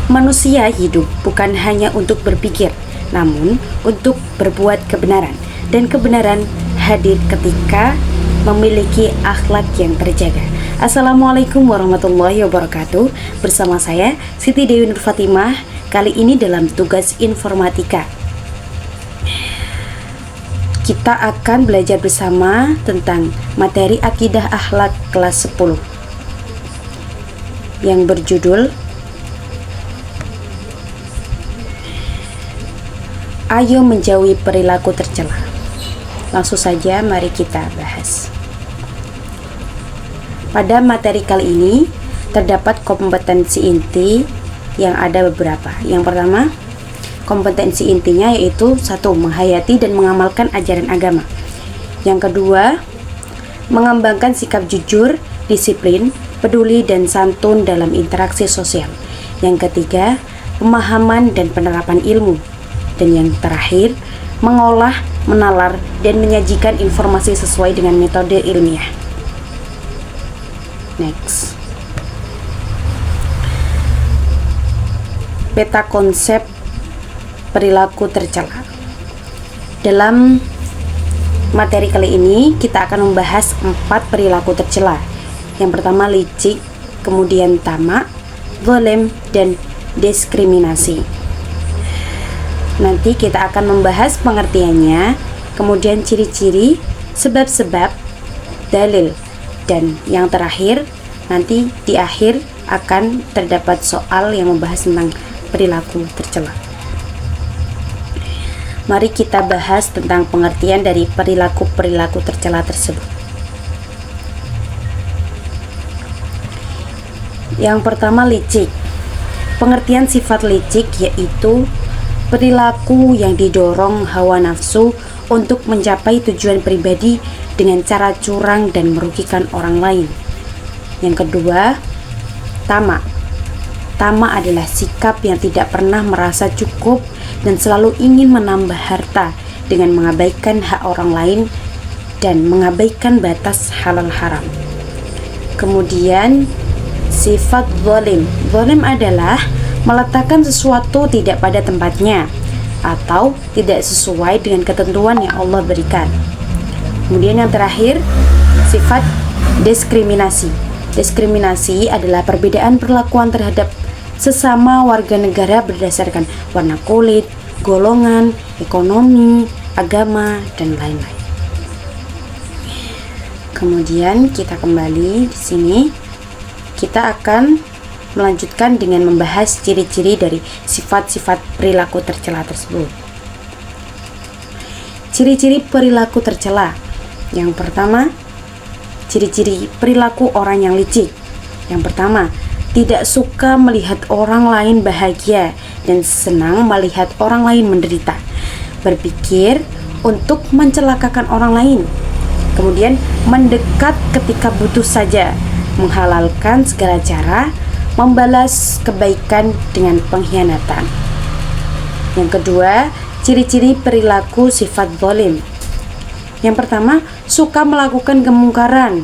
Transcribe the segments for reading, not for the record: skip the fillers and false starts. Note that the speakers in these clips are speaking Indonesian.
Manusia hidup bukan hanya untuk berpikir, namun untuk berbuat kebenaran. Dan kebenaran hadir ketika memiliki akhlak yang terjaga. Assalamualaikum warahmatullahi wabarakatuh. Bersama saya Siti Dewi Nur Fatimah. Kali ini dalam tugas informatika kita akan belajar bersama tentang materi akidah akhlak kelas 10 yang berjudul Ayo menjauhi perilaku tercela. Langsung saja mari kita bahas. Pada materi kali ini terdapat kompetensi inti yang ada beberapa. Yang pertama, kompetensi intinya yaitu 1. Menghayati dan mengamalkan ajaran agama. Yang kedua, mengembangkan sikap jujur, disiplin, peduli dan santun dalam interaksi sosial. Yang ketiga, pemahaman dan penerapan ilmu. Dan yang terakhir, mengolah, menalar dan menyajikan informasi sesuai dengan metode ilmiah. Next. Peta konsep perilaku tercela. Dalam materi kali ini kita akan membahas 4 perilaku tercela. Yang pertama licik, kemudian tamak, zalim, dan diskriminasi. Nanti kita akan membahas pengertiannya, kemudian ciri-ciri, sebab-sebab, dalil, dan yang terakhir nanti di akhir akan terdapat soal yang membahas tentang perilaku tercela. Mari kita bahas tentang pengertian dari perilaku-perilaku tercela tersebut. Yang pertama licik. Pengertian sifat licik yaitu perilaku yang didorong hawa nafsu untuk mencapai tujuan pribadi dengan cara curang dan merugikan orang lain. Yang kedua, tamak. Tamak adalah sikap yang tidak pernah merasa cukup dan selalu ingin menambah harta dengan mengabaikan hak orang lain dan mengabaikan batas halal haram. Kemudian sifat zalim. Zalim adalah meletakkan sesuatu tidak pada tempatnya atau tidak sesuai dengan ketentuan yang Allah berikan. Kemudian yang terakhir, sifat diskriminasi. Diskriminasi adalah perbedaan perlakuan terhadap sesama warga negara berdasarkan warna kulit, golongan, ekonomi, agama, dan lain-lain. Kemudian kita kembali di sini. Kita akan melanjutkan dengan membahas ciri-ciri dari sifat-sifat perilaku tercela tersebut. Ciri-ciri perilaku tercela. Yang pertama, ciri-ciri perilaku orang yang licik. Yang pertama, tidak suka melihat orang lain bahagia dan senang melihat orang lain menderita. Berpikir untuk mencelakakan orang lain. Kemudian mendekat ketika butuh saja. Menghalalkan segala cara. Membalas kebaikan dengan pengkhianatan. Yang kedua, ciri-ciri perilaku sifat zalim. Yang pertama, suka melakukan kemungkaran.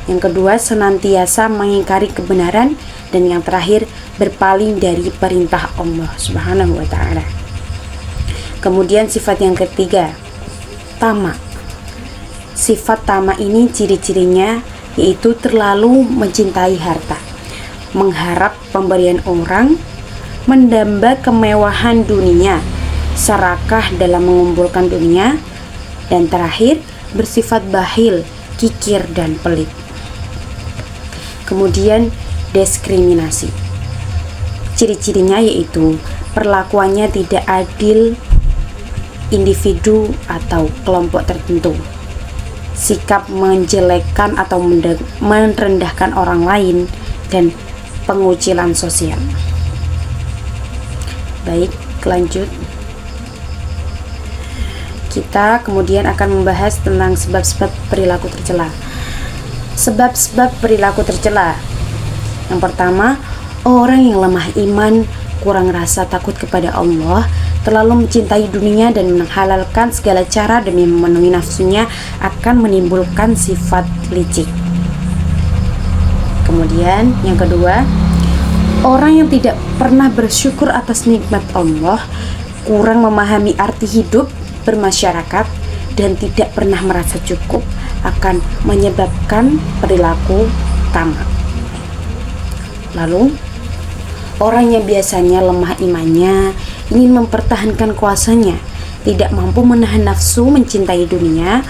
Yang kedua, senantiasa mengingkari kebenaran. Dan yang terakhir, berpaling dari perintah Allah Subhanahu wa ta'ala. Kemudian sifat yang ketiga, tamak. Sifat tamak ini ciri-cirinya yaitu terlalu mencintai harta, mengharap pemberian orang, mendamba kemewahan dunia, serakah dalam mengumpulkan dunia, dan terakhir bersifat bakhil, kikir, dan pelit. Kemudian diskriminasi. Ciri-cirinya yaitu perlakuannya tidak adil individu atau kelompok tertentu, sikap menjelekkan atau merendahkan orang lain, dan pengucilan sosial. Baik, lanjut. Kita kemudian akan membahas tentang sebab-sebab perilaku tercela. Sebab-sebab perilaku tercela. Yang pertama, orang yang lemah iman, kurang rasa takut kepada Allah, terlalu mencintai dunia dan menghalalkan segala cara demi memenuhi nafsunya akan menimbulkan sifat licik. Kemudian yang kedua, Orang yang tidak pernah bersyukur atas nikmat Allah, kurang memahami arti hidup bermasyarakat, dan tidak pernah merasa cukup akan menyebabkan perilaku tamak. Lalu, orang yang biasanya lemah imannya, ingin mempertahankan kuasanya, tidak mampu menahan nafsu mencintai dunia,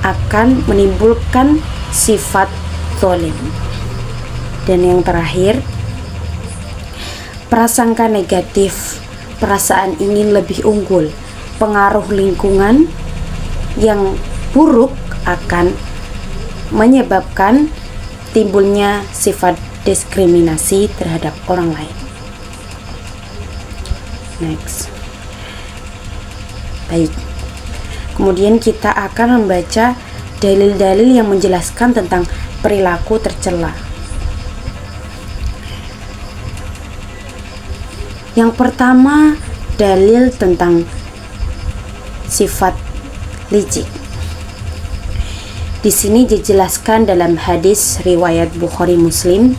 akan menimbulkan sifat zalim. Dan yang terakhir, prasangka negatif, perasaan ingin lebih unggul, pengaruh lingkungan yang buruk akan menyebabkan timbulnya sifat diskriminasi terhadap orang lain. Next. Baik. Kemudian kita akan membaca dalil-dalil yang menjelaskan tentang perilaku tercela. Yang pertama, dalil tentang sifat licik. Di sini dijelaskan dalam hadis riwayat Bukhari Muslim.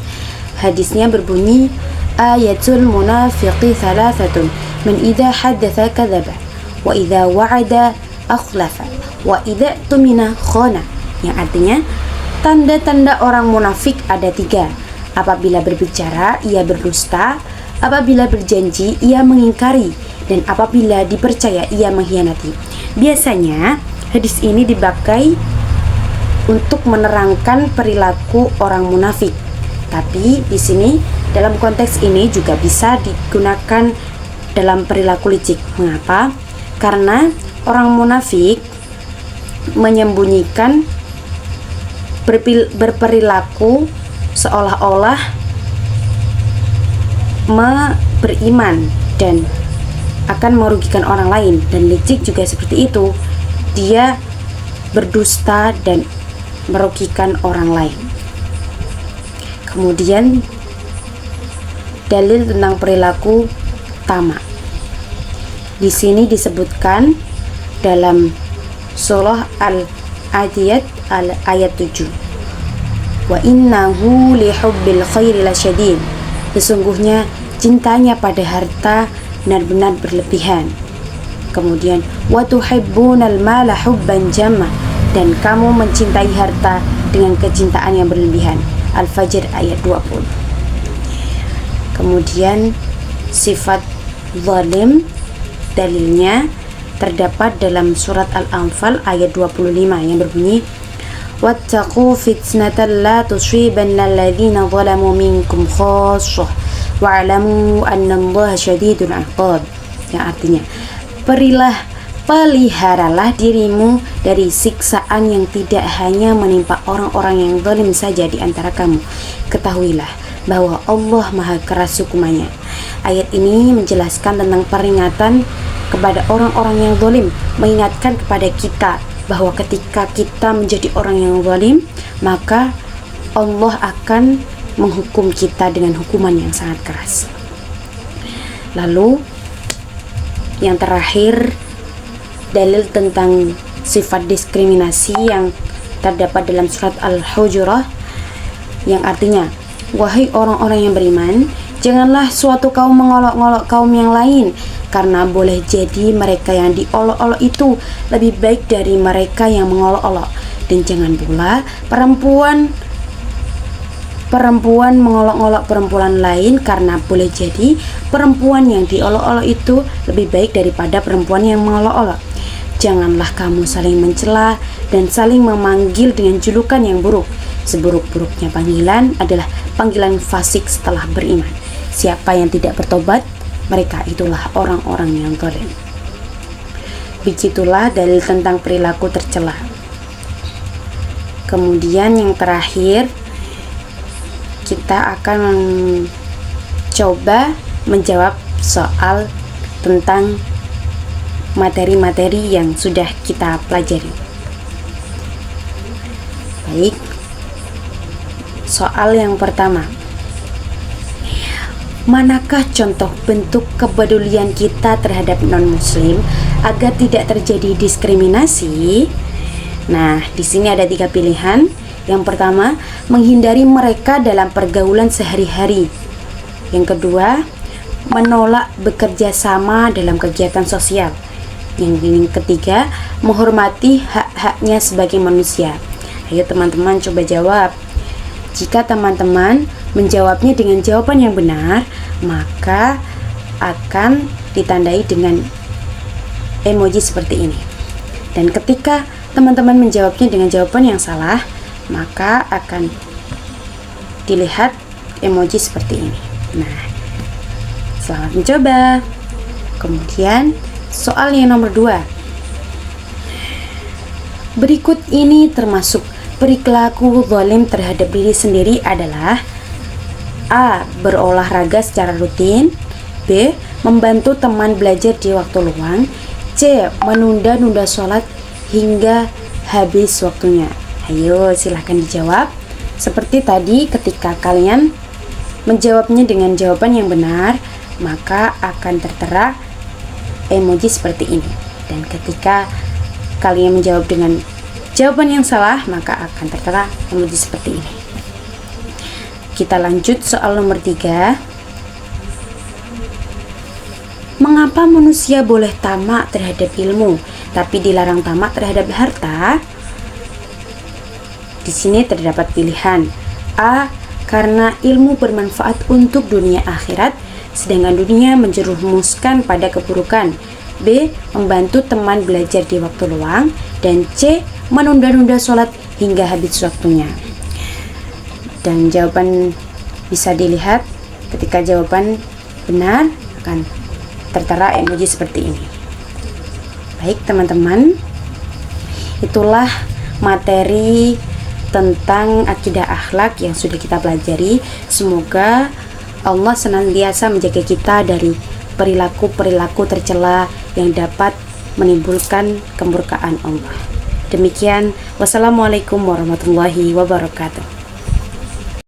Hadisnya berbunyi, ayatul munafiqi thalathatun, man idza haddatha kadzaba, wa idza wa'ada akhlafa, wa idza tumina khana. Yang artinya, tanda-tanda orang munafik ada 3. Apabila berbicara, ia berdusta. Apabila berjanji, ia mengingkari, dan apabila dipercaya, ia mengkhianati. Biasanya, hadis ini dipakai untuk menerangkan perilaku orang munafik. Tapi di sini dalam konteks ini juga bisa digunakan dalam perilaku licik. Mengapa? Karena orang munafik menyembunyikan berperilaku seolah-olah beriman dan akan merugikan orang lain, dan licik juga seperti itu. Dia berdusta dan merugikan orang lain. Kemudian dalil tentang perilaku tamak. Di sini disebutkan dalam surah Al-Adiyat ayat 7. Wa innahu lihubbil khairi lasyadid. Sesungguhnya cintanya pada harta benar-benar berlebihan. Kemudian wa tuhibbunal mala hubban jamma, dan kamu mencintai harta dengan kecintaan yang berlebihan. Al-Fajr ayat 20. Kemudian sifat zalim, dalilnya terdapat dalam surat Al-Anfal ayat 25 yang berbunyi, wattaqu fitnatan la tusibanna alladhina zalamu minkum khassah wa'lamu annallaha syadidul 'iqab. Yang artinya, peliharalah dirimu dari siksaan yang tidak hanya menimpa orang-orang yang zalim saja di antara kamu. Ketahuilah bahwa Allah Maha keras hukumannya. Ayat ini menjelaskan tentang peringatan kepada orang-orang yang zalim, mengingatkan kepada kita bahwa ketika kita menjadi orang yang zalim, maka Allah akan menghukum kita dengan hukuman yang sangat keras. Lalu yang terakhir, dalil tentang sifat diskriminasi yang terdapat dalam surat Al-Hujurat, yang artinya, wahai orang-orang yang beriman, janganlah suatu kaum mengolok-olok kaum yang lain, karena boleh jadi mereka yang diolok-olok itu lebih baik dari mereka yang mengolok-olok. Dan jangan pula perempuan mengolok-olok perempuan lain, karena boleh jadi perempuan yang diolok-olok itu lebih baik daripada perempuan yang mengolok-olok. Janganlah kamu saling mencela dan saling memanggil dengan julukan yang buruk. Seburuk-buruknya panggilan adalah panggilan fasik setelah beriman. Siapa yang tidak bertobat, mereka itulah orang-orang yang zalim. Begitulah dalil tentang perilaku tercela. Kemudian yang terakhir, kita akan coba menjawab soal tentang materi-materi yang sudah kita pelajari. Baik, soal yang pertama, manakah contoh bentuk kepedulian kita terhadap non-muslim agar tidak terjadi diskriminasi? Nah, di sini ada 3 pilihan. Yang pertama, menghindari mereka dalam pergaulan sehari-hari. Yang kedua, menolak bekerja sama dalam kegiatan sosial. Yang ketiga, menghormati hak-haknya sebagai manusia. Ayo teman-teman coba jawab. Jika teman-teman menjawabnya dengan jawaban yang benar, maka akan ditandai dengan emoji seperti ini. Dan ketika teman-teman menjawabnya dengan jawaban yang salah, maka akan dilihat emoji seperti ini. Nah, selamat mencoba. Kemudian soal yang nomor 2. Berikut ini termasuk perilaku zalim terhadap diri sendiri adalah: A. Berolahraga secara rutin. B. Membantu teman belajar di waktu luang. C. Menunda-nunda sholat hingga habis waktunya. Ayo silahkan dijawab. Seperti tadi, ketika kalian menjawabnya dengan jawaban yang benar, maka akan tertera emoji seperti ini. Dan ketika kalian menjawab dengan jawaban yang salah, maka akan tertera emoji seperti ini. Kita lanjut soal nomor 3. Mengapa manusia boleh tamak terhadap ilmu, tapi dilarang tamak terhadap harta? Di sini terdapat pilihan. A. Karena ilmu bermanfaat untuk dunia akhirat, sedangkan dunia menjerumuskan pada keburukan. B. Membantu teman belajar di waktu luang. Dan C. Menunda-nunda sholat hingga habis waktunya. Dan jawaban bisa dilihat ketika jawaban benar akan tertera emoji seperti ini. Baik teman-teman, itulah materi tentang akidah akhlak yang sudah kita pelajari. Semoga Allah senantiasa menjaga kita dari perilaku-perilaku tercela yang dapat menimbulkan kemurkaan Allah. Demikian, wassalamualaikum warahmatullahi wabarakatuh.